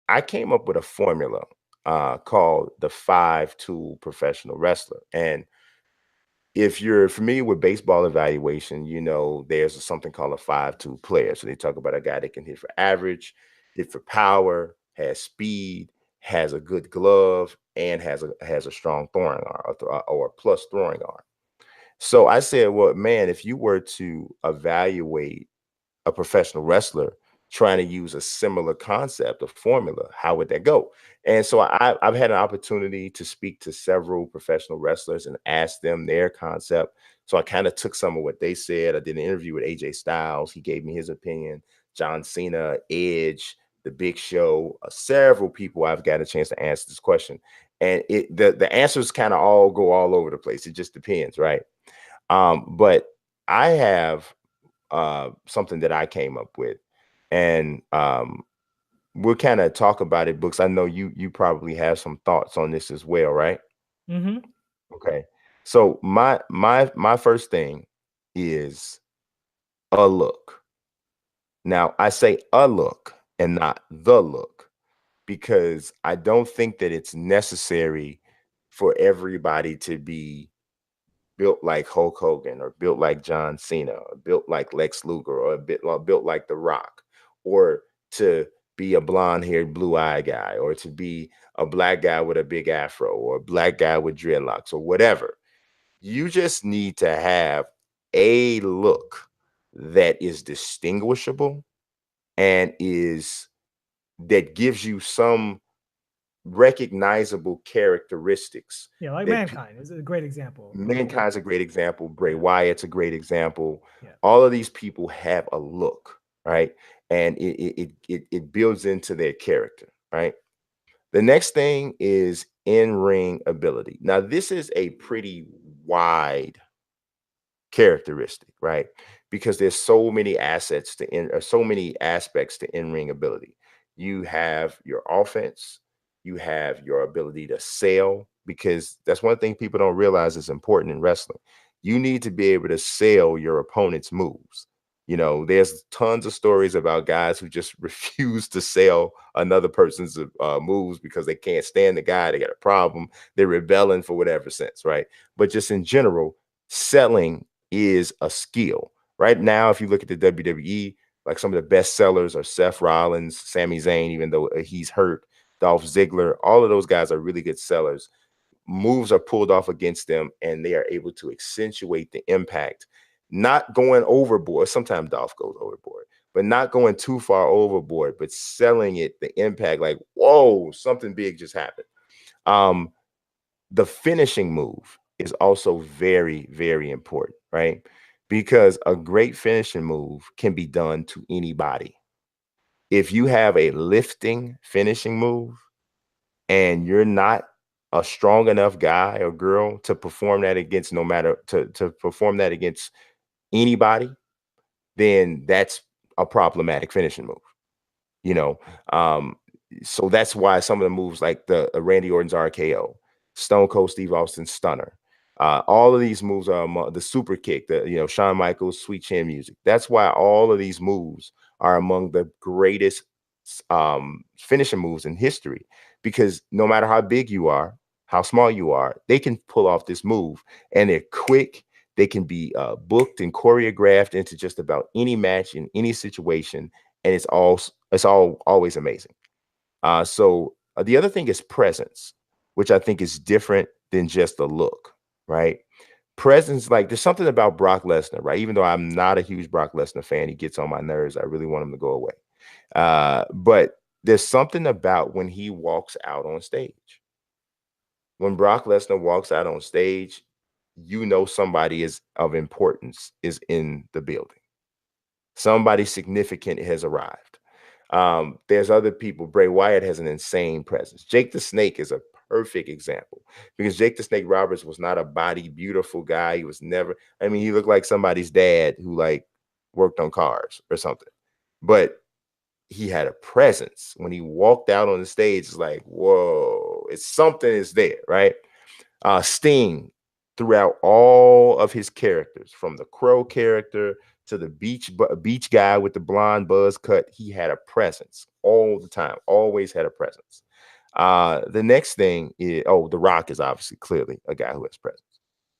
I came up with a formula called the 5 tool professional wrestler. And if you're familiar with baseball evaluation, you know there's something called a 5 tool player. So they talk about a guy that can hit for average, hit for power, has speed, has a good glove, and has a strong throwing arm or a plus throwing arm. So I said, well, man, if you were to evaluate a professional wrestler trying to use a similar concept or formula, how would that go? And so I've had an opportunity to speak to several professional wrestlers and ask them their concept. So I kind of took some of what they said. I did an interview with AJ Styles. He gave me his opinion. John Cena, Edge, The Big Show, several people I've got a chance to answer this question. And the answers kind of all go all over the place. It just depends, right? But I have something that I came up with, and we'll kind of talk about it. Books, I know you probably have some thoughts on this as well, right? Mm-hmm. Okay, so my first thing is a look. Now I say a look and not the look because I don't think that it's necessary for everybody to be built like Hulk Hogan or built like John Cena or built like Lex Luger or built like The Rock, or to be a blonde-haired, blue-eyed guy, or to be a black guy with a big afro or a black guy with dreadlocks or whatever. You just need to have a look that is distinguishable and is that gives you some recognizable characteristics Yeah, like that Mankind is a great example. Mankind's a great example. Bray Yeah, Wyatt's a great example. yeah, All of these people have a look, right? And it builds into their character, right? The next thing is in-ring ability. Now, this is a pretty wide characteristic, right? Because there's so many assets so many aspects to in-ring ability. You have your offense, you have your ability to sell, because that's one thing people don't realize is important in wrestling. You need to be able to sell your opponent's moves. You know, there's tons of stories about guys who just refuse to sell another person's moves because they can't stand the guy. They got a problem. They're rebelling for whatever sense, right? But just in general, selling is a skill. Right now, if you look at the WWE, like some of the best sellers are Seth Rollins, Sami Zayn, even though he's hurt, Dolph Ziggler, all of those guys are really good sellers. Moves are pulled off against them and they are able to accentuate the impact, not going overboard. Sometimes Dolph goes overboard, but not going too far overboard, but selling it the impact like, whoa, something big just happened. Um, the finishing move is also very, very important, right? Because a great finishing move can be done to anybody. If you have a lifting finishing move and you're not a strong enough guy or girl to perform that against no matter to perform that against anybody, then that's a problematic finishing move. You know, um, so that's why some of the moves like the Randy Orton's RKO, Stone Cold Steve Austin's Stunner, all of these moves are the super kick, the Shawn Michaels Sweet Chin Music. That's why all of these moves are among the greatest finishing moves in history, because no matter how big you are, how small you are, they can pull off this move, and they're quick. They can be booked and choreographed into just about any match in any situation, and it's all always amazing. So the other thing is presence, which I think is different than just a look, right? Presence, like there's something about Brock Lesnar, right? Even though I'm not a huge Brock Lesnar fan, he gets on my nerves. I really want him to go away. But there's something about when he walks out on stage. When Brock Lesnar walks out on stage, you know somebody is of importance is in the building. Somebody significant has arrived. There's other people. Bray Wyatt has an insane presence. Jake the Snake is a perfect example because Jake the Snake Roberts was not a body beautiful guy. He was never, I mean, he looked like somebody's dad who like worked on cars or something. But he had a presence. When he walked out on the stage, it's like, whoa, it's something is there, right? Sting, throughout all of his characters, from the Crow character to the beach guy with the blonde buzz cut. He had a presence all the time, always had a presence. The next thing is, oh, The Rock is obviously clearly a guy who has presence.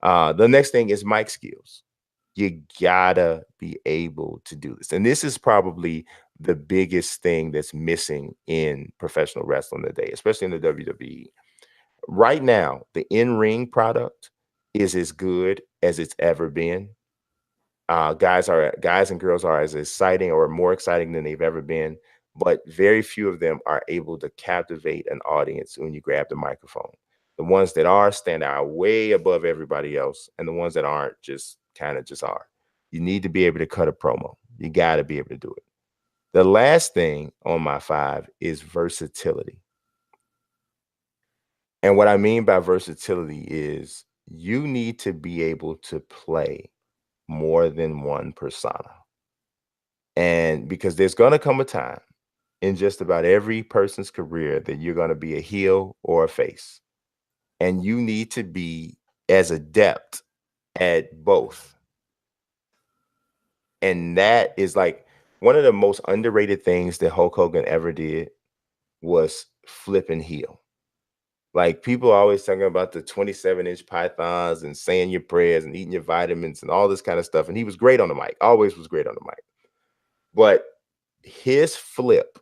The next thing is mic skills. You gotta be able to do this. And this is probably the biggest thing that's missing in professional wrestling today, especially in the WWE. Right now, the in-ring product is as good as it's ever been. Guys and girls are as exciting or more exciting than they've ever been, but very few of them are able to captivate an audience when you grab the microphone. The ones that are stand out way above everybody else, and the ones that aren't just kind of just are. You need to be able to cut a promo. You got to be able to do it. The last thing on my five is versatility. And what I mean by versatility is you need to be able to play more than one persona. And because there's going to come a time in just about every person's career that you're going to be a heel or a face. And you need to be as adept at both. And that is like one of the most underrated things that Hulk Hogan ever did was flip and heel. Like people are always talking about the 27-inch pythons and saying your prayers and eating your vitamins and all this kind of stuff. And he was great on the mic, always was great on the mic. But his flip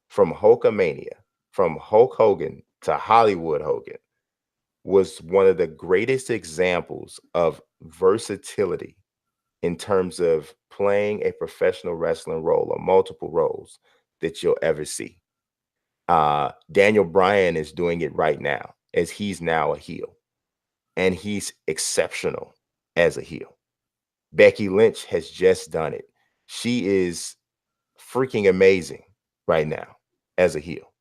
from Hulkamania, from Hulk Hogan to Hollywood Hogan, was one of the greatest examples of versatility in terms of playing a professional wrestling role or multiple roles that you'll ever see. Daniel Bryan is doing it right now as he's now a heel, and he's exceptional as a heel. Becky Lynch has just done it. She is freaking amazing right now as a heel.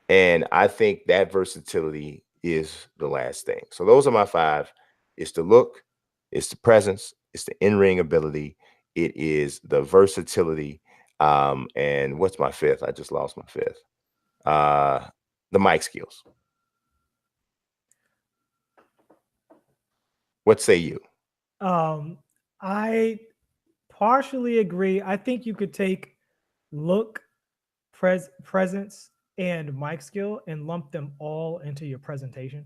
And I think that versatility is the last thing. So those are my five. It's the look, it's the presence, it's the in-ring ability, it is the versatility. And what's my fifth? I just lost my fifth. The mic skills. What say you? I partially agree. I think you could take look, presence, and mic skill and lump them all into your presentation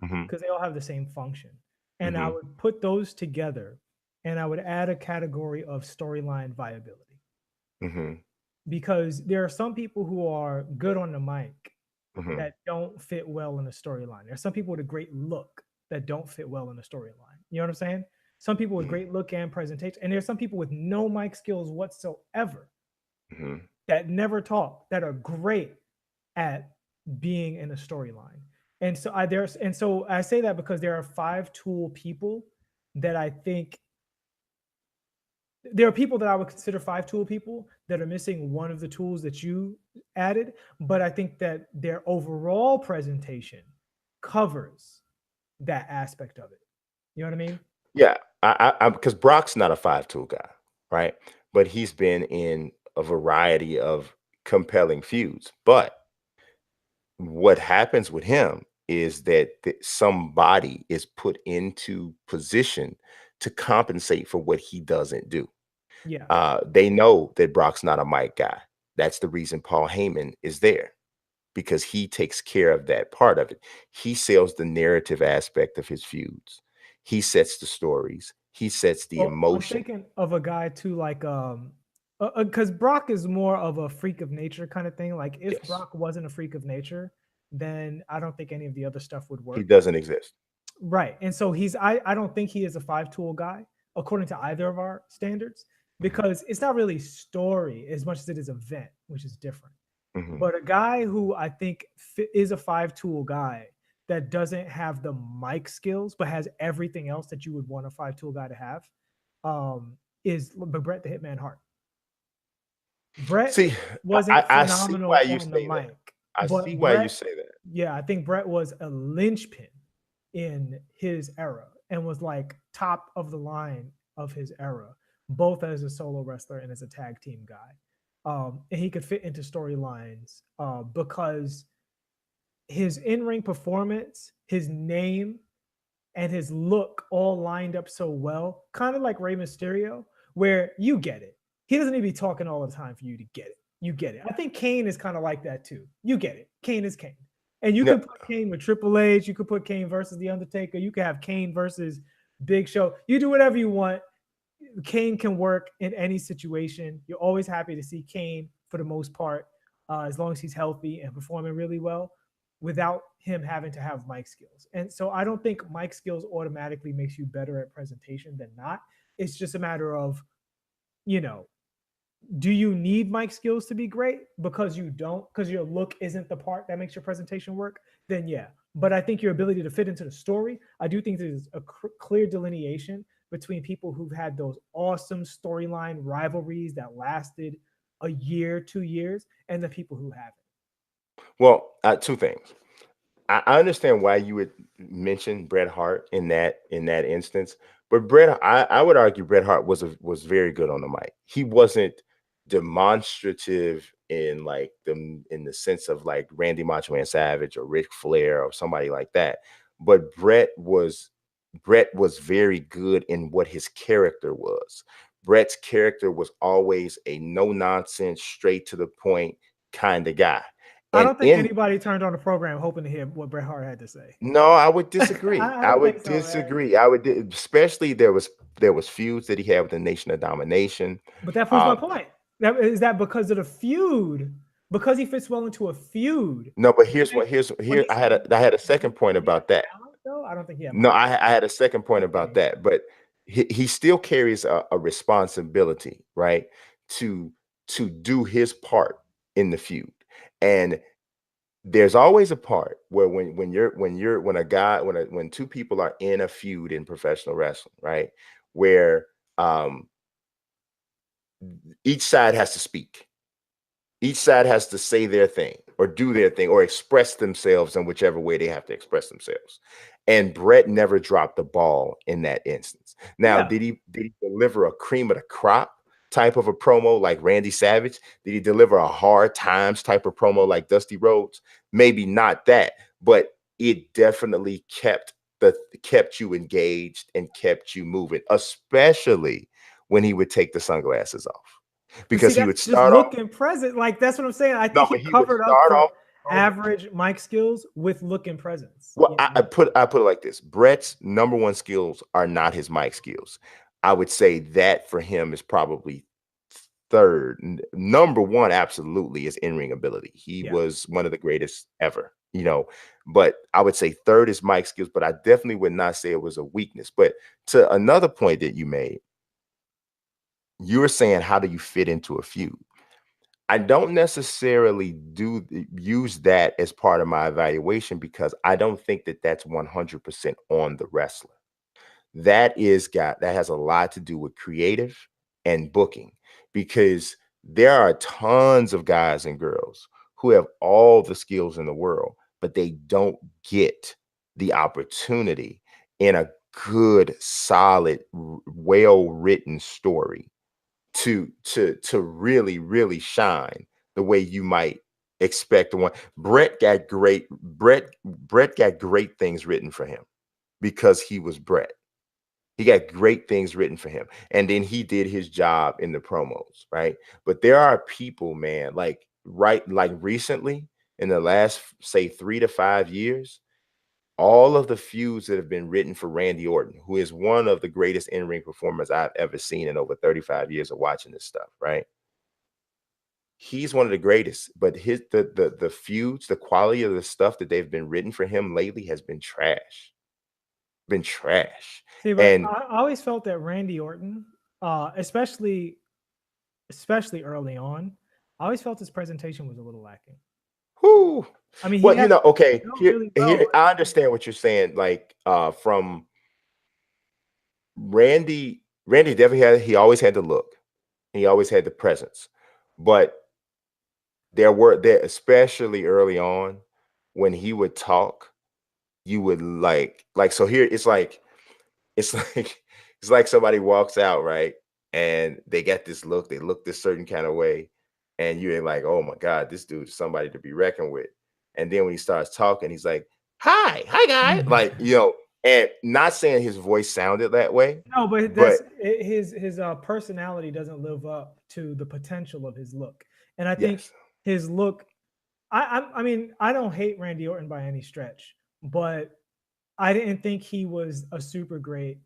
Hmm. because they all have the same function. And I Hmm. would put those together and I would add a category of storyline viability Hmm. because there are some people who are good on the mic Hmm. that don't fit well in a storyline. There's some people with a great look that don't fit well in a storyline. You know what I'm saying? Some people with great look and presentation, and there's some people with no mic skills whatsoever Hmm. that never talk that are great at being in a storyline. And so I say that because there are five tool people that I think there are people that I would consider five tool people that are missing one of the tools that you added, but I think that their overall presentation covers that aspect of it. You know what I mean? Yeah, I because Brock's not a five-tool guy, right? But he's been in a variety of compelling feuds. But what happens with him is that somebody is put into position to compensate for what he doesn't do. Yeah. They know that Brock's not a mic guy. That's the reason Paul Heyman is there because he takes care of that part of it. He sells the narrative aspect of his feuds. He sets the stories. He sets the Well, I'm emotion. thinking of a guy too, like because Brock is more of a freak of nature kind of thing. Like if Yes, Brock wasn't a freak of nature, then I don't think any of the other stuff would he work. doesn't exist. Right. And so I don't think he is a five tool guy according to either of our standards Mhm, because it's not really story as much as it is event, which is different. mhm, But a guy who I think is a five tool guy that doesn't have the mic skills but has everything else that you would want a five tool guy to have is Brett the Hitman Hart. Brett See, wasn't I see why phenomenal you on the say that. mic, I see but why you Brett, say that. yeah, I think Brett was a linchpin in his era and was like top of the line of his era, both as a solo wrestler and as a tag team guy. And he could fit into storylines because his in-ring performance, his name, and his look all lined up so well, kind of like Rey Mysterio, where you get it. He doesn't need to be talking all the time for you to get it. You get it. I think Kane is kind of like that too. You get it. Kane is Kane. And you No, could put Kane with Triple H. You could put Kane versus The Undertaker. You could have Kane versus Big Show. You do whatever you want. Kane can work in any situation. You're always happy to see Kane for the most part, as long as he's healthy and performing really well, without him having to have mic skills. And so I don't think mic skills automatically makes you better at presentation than not. It's just a matter of, you know, do you need mic skills to be great? Because you don't, because your look isn't the part that makes your presentation work, then yeah. But I think your ability to fit into the story, I do think there's a clear delineation between people who've had those awesome storyline rivalries that lasted a year, 2 years, and the people who haven't. well, two things. I understand why you would mention Bret Hart in that instance, but I would argue Bret Hart was very good on the mic. He wasn't demonstrative in like in the sense of like Randy Macho Man Savage or Ric Flair or somebody like that. But Bret was very good in what his character was. Bret's character was always a no nonsense, straight to the point kind of guy. I And don't think in anybody turned on the program hoping to hear what Bret Hart had to say. No, I would disagree. I I don't think would so, man. disagree. Especially there was feuds that he had with the Nation of Domination. But that proves my Um, point. That is that because of the feud, because he fits well into a feud. no, but Then when here he I had a second point he had about that. talent, though, I don't think he had No, mic. I had a second point about Okay. that, but he still carries a responsibility, right? To to do his part in the feud. And there's always a part where when two people are in a feud in professional wrestling, right? Where um each side has to speak. Each side has to say their thing or do their thing or express themselves in whichever way they have to express themselves. And Brett never dropped the ball in that instance. Now, No. did he deliver a cream of the crop type of a promo like Randy Savage? Did he deliver a hard times type of promo like Dusty Rhodes? Maybe not that, but it definitely kept you engaged and kept you moving, especially when he would take the sunglasses off. But see, Because he that's would just start off. look and present. Like that's what I'm saying. I No, think he but he would covered up start for off the promo. average mic skills with look and presence. Well, You I, know? I put I put it like this: Brett's number one skills are not his mic skills. I would say that for him is probably third. Number one, absolutely, is in ring ability. He Yeah. was one of the greatest ever. But I would say third is mic skills. But I definitely would not say it was a weakness. But to another point that you made, you were saying, how do you fit into a feud? I don't necessarily use that as part of my evaluation because I don't think that that's 100% on the wrestler. That has a lot to do with creative and booking because there are tons of guys and girls who have all the skills in the world, but they don't get the opportunity in a good, solid, well-written story to really really shine the way you might expect one. Brett got great things written for him because he was Brett. He got great things written for him, and then he did his job in the promos, right? But there are people, man, like recently in the last say 3 to 5 years, all of the feuds that have been written for Randy Orton, who is one of the greatest in-ring performers I've ever seen in over 35 years of watching this stuff, right? He's one of the greatest, but the feuds, the quality of the stuff that they've been written for him lately has been trash. Been trash. See, but And I always felt that Randy Orton, especially early on, I always felt his presentation was a little lacking. who I mean, he well, had done here really well. here I understand what you're saying. Like from Randy definitely he always had the look. He always had the presence. But there especially early on when he would talk, you would so here it's like it's like somebody walks out, right? And they get this look, they look this certain kind of way, and you're like, oh my God, this dude's somebody to be reckoned with. And then when he starts talking, he's like, hi guy. And not saying his voice sounded that way, No, but but his personality doesn't live up to the potential of his look, and I think yes. his look. I mean, I don't hate Randy Orton by any stretch, but I didn't think he was a super great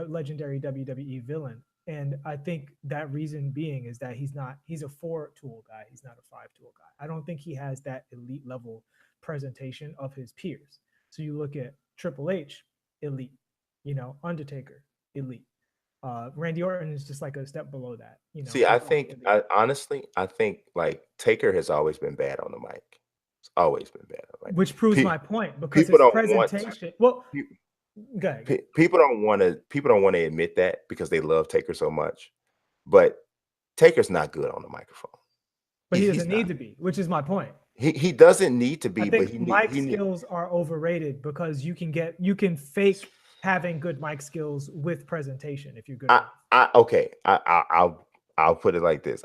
legendary WWE villain. And I think that reason being is that he's a 4 tool guy. He's not a 5 tool guy. I don't think he has that elite level presentation of his peers. So you look at Triple H, elite, Undertaker, elite. Randy Orton is just like a step below that, See, I Brock, think elite. I honestly, I think like Taker has always been bad on the mic. It's always been bad on the mic. Which proves Pe- my point because People his don't want presentation. Well, pe- go ahead, go ahead. people don't want to admit that because they love Taker so much. But Taker's not good on the microphone. But he He's doesn't need not. to be, which is my point. He doesn't need to I be, but think mic he need. skills are overrated because you can fake having good mic skills with presentation if you're good I enough. I okay. I'll put it like this.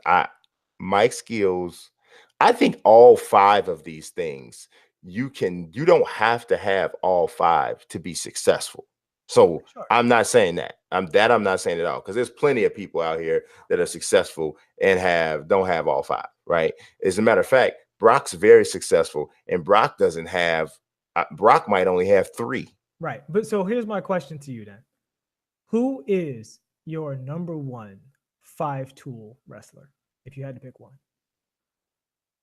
My skills. I think all five of these things you don't have to have all five to be successful. So Sure. I'm not saying that. I'm not saying at all because there's plenty of people out here that are successful and don't have all five, right? As a matter of fact, Brock's very successful and Brock doesn't have Brock might only have three. Right. But so here's my question to you then. Who is your number one 5 tool wrestler if you had to pick one?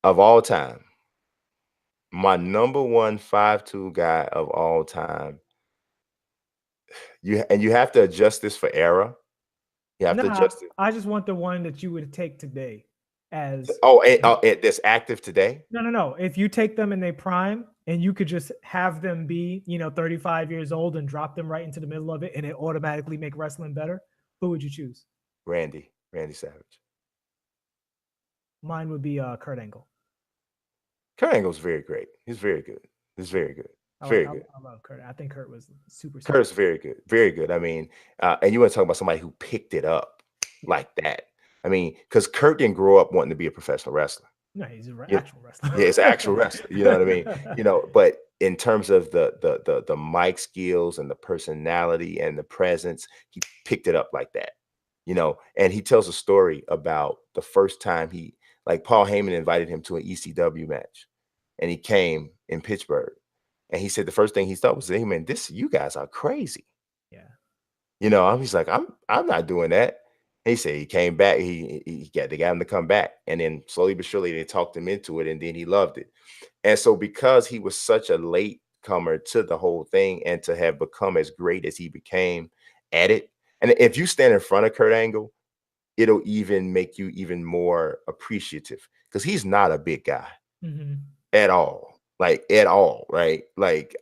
Of all time. My number one 5'2" guy of all time. You have to adjust this for era. You have to Nah, adjust it. I just want the one that you would take today as Oh, that's active today. no, no, no. If you take them in their prime and you could just have them be, 35 years old and drop them right into the middle of it and it automatically make wrestling better, who would you choose? Randy Savage. Mine would be Kurt Angle. Kurt Angle's very great. He's very good. He's very good. I Very good. love Kurt. I think Kurt was super, super. Kurt's very good. Very good. I mean, and you want to talk about somebody who picked it up Yeah. like that. I mean, because Kurt didn't grow up wanting to be a professional wrestler. No, he's an You actual wrestler. Yeah, it's an actual wrestler. You know what I mean? But in terms of the mic skills and the personality and the presence, he picked it up like that. And he tells a story about the first time Paul Heyman invited him to an ECW match, and he came in Pittsburgh, and he said the first thing he thought was, "Hey man, you guys are crazy." Yeah. He's like, I'm not doing that. He said he came back. They got him to come back, and then slowly but surely they talked him into it, and then he loved it. And so because he was such a late comer to the whole thing, and to have become as great as he became at it, and if you stand in front of Kurt Angle, it'll even make you even more appreciative because he's not a big guy Mm-hmm. at all, like at all, right? Like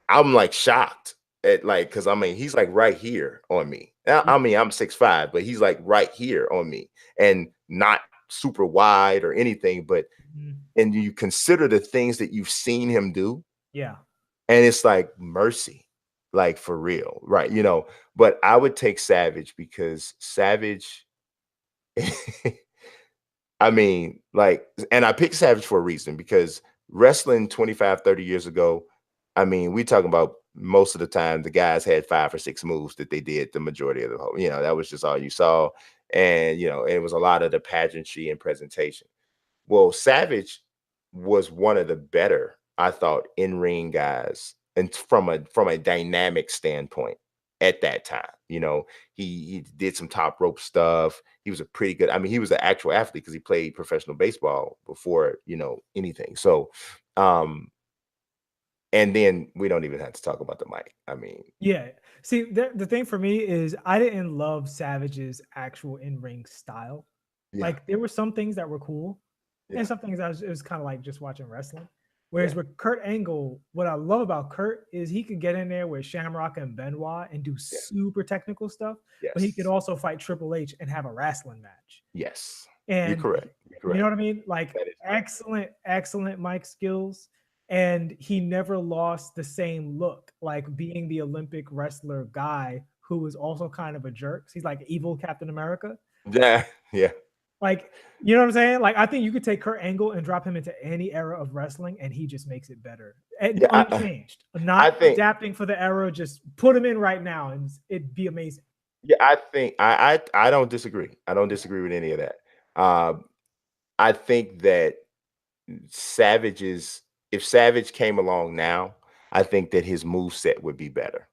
I'm like shocked at because I mean he's like right here on me. I mean I'm 6'5", but he's like right here on me and not super wide or anything. But Mm-hmm. and you consider the things that you've seen him do, Yeah. and it's like mercy, like for real, right? But I would take Savage because Savage. I mean, and I picked Savage for a reason because wrestling 25, 30 years ago, I mean, we talking about most of the time the guys had 5 or 6 moves that they did the majority of the whole, that was just all you saw. And, it was a lot of the pageantry and presentation. Well, Savage was one of the better, I thought, in-ring guys, and from a dynamic standpoint at that time. He did some top rope stuff. He was a pretty good. I mean, he was an actual athlete because he played professional baseball before anything. So, and then we don't even have to talk about the mic. I mean, Yeah. See, the thing for me is I didn't love Savage's actual in-ring style. yeah, Like there were some things that were cool, and yeah, some things it was kind of like just watching wrestling. yeah, Whereas with Kurt Angle, what I love about Kurt is he could get in there with Shamrock and Benoit and do yeah, super technical stuff, but he could yes, also fight Triple H and have a wrestling match. yes. You're And correct. You're you know correct. what I mean? Like That is correct. excellent, excellent mic skills. And he never lost the same look, like being the Olympic wrestler guy who was also kind of a jerk. He's like evil Captain America. Yeah, yeah, Like, you know what I'm saying? Like, I think you could take Kurt Angle and drop him into any era of wrestling, and he just makes it better, and Yeah, unchanged, I not think adapting for the era. Just put him in right now, and it'd be amazing. yeah, I think I don't disagree. I don't disagree with any of that. Um, I think that Savage's if Savage came along now, I think that his move set would be better.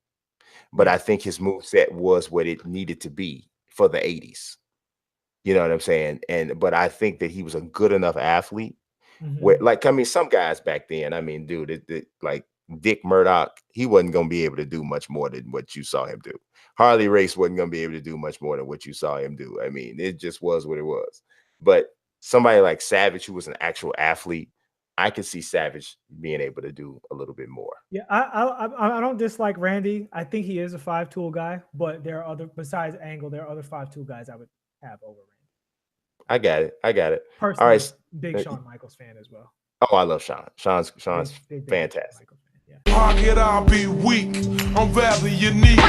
But I Yes. think his move set was what it needed to be for the 80s. You know what I'm saying? But I think that he was a good enough athlete where, Hmm. like, I mean, some guys back then, I mean, dude, like Dick Murdoch, he wasn't gonna be able to do much more than what you saw him do. Harley Race wasn't gonna be able to do much more than what you saw him do. I mean, it just was what it was. But somebody like Savage, who was an actual athlete, I could see Savage being able to do a little bit more. Yeah, I don't dislike Randy. I think he is a 5 tool guy, but there are other besides Angle. There are other 5 tool guys I would have over Randy. I got it. I got it. All right. Personally, big Shawn Michaels fan as well. Oh, I love Sean. Sean's Big Shawn fantastic. Michaels fan. Yeah. Pocket, I'll be weak. I'm rather unique.